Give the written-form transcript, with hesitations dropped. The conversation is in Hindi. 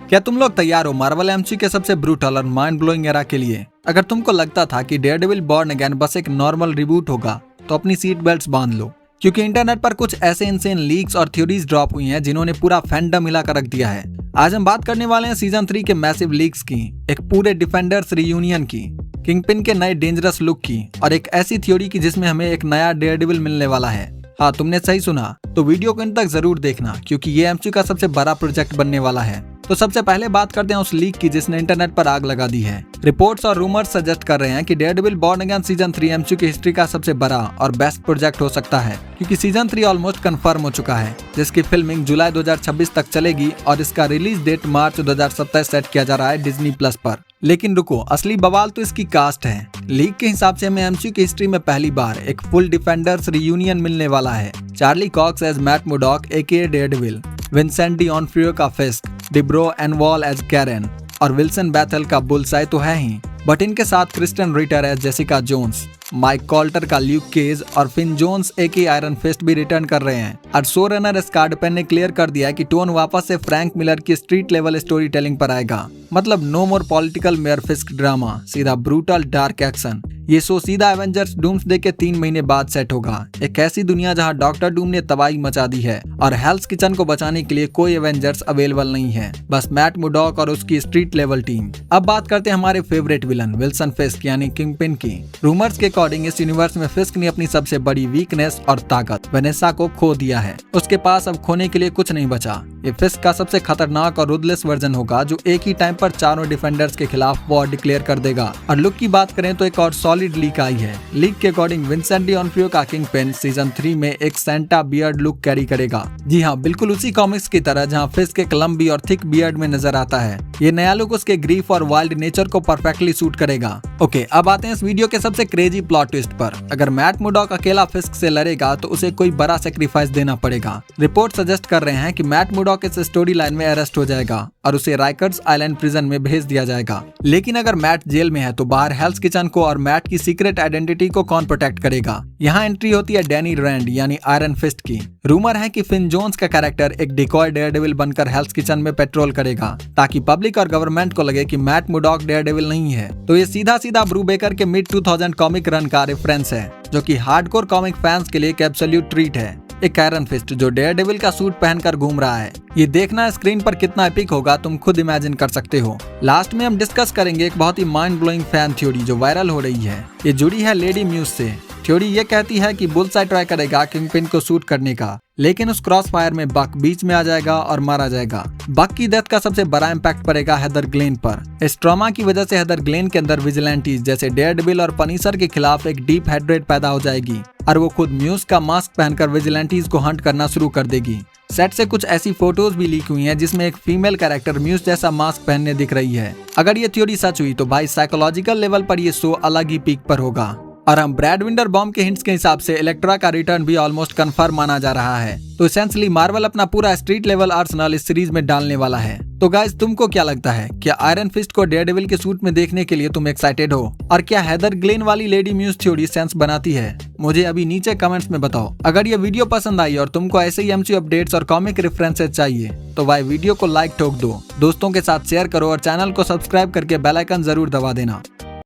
क्या तुम लोग तैयार हो मार्वल एमसीयू के सबसे ब्रूटल और माइंड ब्लोइंग एरा के लिए? अगर तुमको लगता था कि डेयरडेविल बॉर्न अगेन बस एक नॉर्मल रिबूट होगा तो अपनी सीट बेल्ट्स बांध लो, क्योंकि इंटरनेट पर कुछ ऐसे इनसेन लीक्स और थ्योरीज ड्रॉप हुई हैं जिन्होंने पूरा फैंडम हिला कर रख दिया है। आज हम बात करने वाले हैं सीजन 3 के मैसिव लीक्स की, एक पूरे डिफेंडर्स रियूनियन की, किंगपिन के नए डेंजरस लुक की और एक ऐसी थ्योरी की जिसमें हमें एक नया डेयरडेविल मिलने वाला है। हाँ, तुमने सही सुना, तो वीडियो को इन तक जरूर देखना क्योंकि ये एमसीयू का सबसे बड़ा प्रोजेक्ट बनने वाला है। तो सबसे पहले बात करते हैं उस लीक की जिसने इंटरनेट पर आग लगा दी है। रिपोर्ट्स और रूमर्स सजेस्ट कर रहे हैं कि Daredevil born again season 3 MCU की हिस्ट्री का सबसे बड़ा और बेस्ट प्रोजेक्ट हो सकता है, क्योंकि सीजन 3 ऑलमोस्ट कंफर्म हो चुका है, जिसकी फिल्मिंग जुलाई 2026 तक चलेगी और इसका रिलीज डेट मार्च 2027 सेट किया जा रहा है डिज्नी प्लस पर। लेकिन रुको, असली बवाल तो इसकी कास्ट है। लीक के हिसाब से हमें एमसीयू की हिस्ट्री में पहली बार एक फुल डिफेंडर्स रियूनियन मिलने वाला है। Charlie Cox as Matt Murdock aka Daredevil, Vincent D'Onofrio का Fisk, Deborah Ann Woll as Karen और विल्सन बैथल का बुलसाई तो है ही, बट इनके साथ Krysten Ritter as Jessica Jones, Mike Colter का ल्यूक केज और Finn Jones aka Iron Fist भी रिटर्न कर रहे हैं। और शो रनर स्कॉट पेन ने क्लियर कर दिया कि टोन वापस से फ्रैंक मिलर की स्ट्रीट लेवल स्टोरी टेलिंग पर आएगा। मतलब नो मोर पॉलिटिकल मेयर फिस्क ड्रामा, सीधा ब्रूटल डार्क एक्शन। ये शो सीधा एवेंजर्स डूम्सडे के 3 महीने बाद सेट होगा, एक ऐसी दुनिया जहां डॉक्टर डूम ने तबाही मचा दी है और हेल्स किचन को बचाने के लिए कोई एवेंजर्स अवेलेबल नहीं है, बस मैट मुर्डॉक और उसकी स्ट्रीट लेवल टीम। अब बात करते हैं हमारे फेवरेट विलन विल्सन फिस्क यानी किंगपिन की। रूमर्स के अकॉर्डिंग इस यूनिवर्स में फिस्क ने अपनी सबसे बड़ी वीकनेस और ताकत वेनेसा को खो दिया है। उसके पास अब खोने के लिए कुछ नहीं बचा। ये फिस्क का सबसे खतरनाक और रुदलेस वर्जन होगा जो एक ही टाइम पर चारों डिफेंडर्स के खिलाफ वॉर डिक्लेयर कर देगा। और लुक की बात करें तो एक और सॉलिड लीक आई है। लीक के अकॉर्डिंग विंसेंट डॉनफ्रियो का किंगपिन सीजन 3 में एक सेंटा बियर्ड लुक कैरी करेगा। जी हाँ, बिल्कुल उसी कॉमिक्स की तरह जहाँ फिस्क एक लंबी और थिक बियर्ड में नजर आता है। ये नया लुक उसके ग्रीफ और वाइल्ड नेचर को परफेक्टली सूट करेगा। ओके, अब आते हैं इस वीडियो के सबसे क्रेजी प्लॉट ट्विस्ट पर। अगर मैट मुर्डॉक अकेला फिस्क से लड़ेगा तो उसे कोई बड़ा सेक्रीफाइस देना पड़ेगा। रिपोर्ट सजेस्ट कर रहे हैं कि मैट मुर्डॉक इस स्टोरी लाइन में अरेस्ट हो जाएगा और उसे राइकर्स आइलैंड प्रिजन में भेज दिया जाएगा। लेकिन अगर मैट जेल में है तो बाहर हेल्स किचन को और मैट की सीक्रेट आइडेंटिटी को कौन प्रोटेक्ट करेगा? यहाँ एंट्री होती है डैनी रैंड यानी आयरन फिस्ट की। रूमर है कि फिन जोन्स का कैरेक्टर एक डिकॉय डेयरडेविल बनकर हेल्स किचन में पेट्रोल करेगा ताकि पब्लिक और गवर्नमेंट को लगे कि मैट मुर्डॉक डेयरडेविल नहीं है। तो ये सीधा सीधा ब्रू बेकर के मिड 2000 कॉमिक रन का रेफरेंस है, जो कि हार्डकोर कॉमिक फैंस के लिए एक एब्सोल्यूट ट्रीट है। एक आयरन फिस्ट जो डेयरडेविल का सूट पहनकर घूम रहा है। ये देखना स्क्रीन पर कितना एपिक होगा तुम खुद इमेजिन कर सकते हो। लास्ट में हम डिस्कस करेंगे एक बहुत ही माइंड ब्लोइंग फैन थ्योरी जो वायरल हो रही है। ये जुड़ी है लेडी म्यूज से। थ्योरी ये कहती है कि बुलसाई ट्राई करेगा किंगपिन को शूट करने का, लेकिन उस क्रॉस फायर में बक बीच में आ जाएगा और मारा जाएगा। बक की डेथ का सबसे बड़ा इम्पैक्ट पड़ेगा हेदर ग्लेन पर। इस ट्रॉमा की वजह से हेदर ग्लेन के अंदर विजिलेंटीज जैसे डेयरडेविल और पनिशर के खिलाफ एक डीप हेट्रेड पैदा हो जाएगी और वो खुद म्यूज का मास्क पहनकर विजिलेंटीज को हंट करना शुरू कर देगी। सेट से कुछ ऐसी फोटोज भी लीक हुई हैं जिसमें एक फीमेल कैरेक्टर म्यूज जैसा मास्क पहनने दिख रही है। अगर ये थ्योरी सच हुई तो भाई साइकोलॉजिकल लेवल पर ये शो अलग ही पीक पर होगा। और हम ब्रैड विंडर बॉम्ब के हिंट्स के हिसाब से इलेक्ट्रा का रिटर्न भी ऑलमोस्ट कंफर्म माना जा रहा है। तो एसेंशियली मार्वल अपना पूरा स्ट्रीट लेवल आर्सेनल इस सीरीज में डालने वाला है। तो गाइस, तुमको क्या लगता है? क्या आयरन फिस्ट को डेयरडेविल के सूट में देखने के लिए तुम एक्साइटेड हो? और क्या हेदर ग्लेन वाली लेडी म्यूज थ्योरी सेंस बनाती है? मुझे अभी नीचे कमेंट्स में बताओ। अगर ये वीडियो पसंद आई और तुमको ऐसे ही एमसीयू अपडेट्स और कॉमिक रेफरेंसेस चाहिए तो भाई वीडियो को लाइक ठोक दो, दोस्तों के साथ शेयर करो और चैनल को सब्सक्राइब करके बेल आइकन जरूर दबा देना।